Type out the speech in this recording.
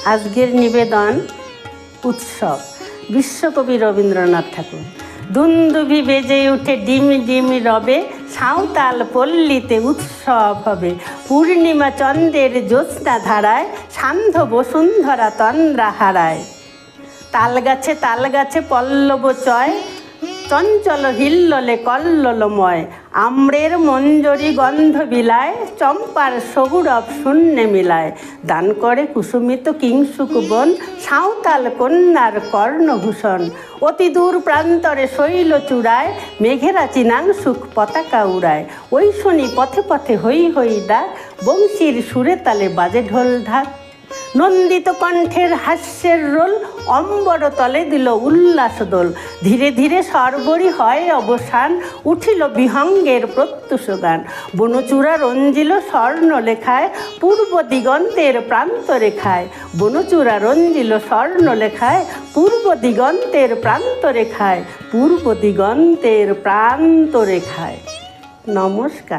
আজকের নিবেদন উৎসব, বিশ্বকবি রবীন্দ্রনাথ ঠাকুর। দুন্দুভি বেজে উঠে ডিমি ডিমি রবে, সাঁওতাল পল্লীতে উৎসব হবে। পূর্ণিমা চন্দ্রের জ্যোৎস্না ধারায়, সান্ধ্য বসুন্ধরা তন্দ্রা হারায়। তাল গাছে পল্লব চয়, চঞ্চল হিল্লোলে কল্লোলময়। আম্রের মঞ্জরি গন্ধ বিলায়, চম্পার সৌরভ শূন্যে মিলায়। দান করে কুসুমিত কিংসুক বন, সাঁওতাল কন্যার কর্ণভূষণ। অতি দূর প্রান্তরে শৈল চূড়ায়, মেঘেরা চিনাংশুক পতাকা উড়ায়। ওই শুনি পথে পথে হই হই ডাক, বংশীর সুরে তালে বাজে ঢোল ঢাক। নন্দিত কণ্ঠের হাস্যের রোল, অম্বর তলে দিল উল্লাস দোল। ধীরে ধীরে সর্বরই হয় অবসান, উঠিল বিহঙ্গের প্রত্যুষ গান। বনচূড়া রঞ্জিল স্বর্ণ লেখায়, পূর্ব দিগন্তের প্রান্ত রেখায়। বনচূড়া রঞ্জিল স্বর্ণ লেখায়, পূর্ব দিগন্তের প্রান্ত রেখায়। পূর্ব দিগন্তের প্রান্ত রেখায়। নমস্কার।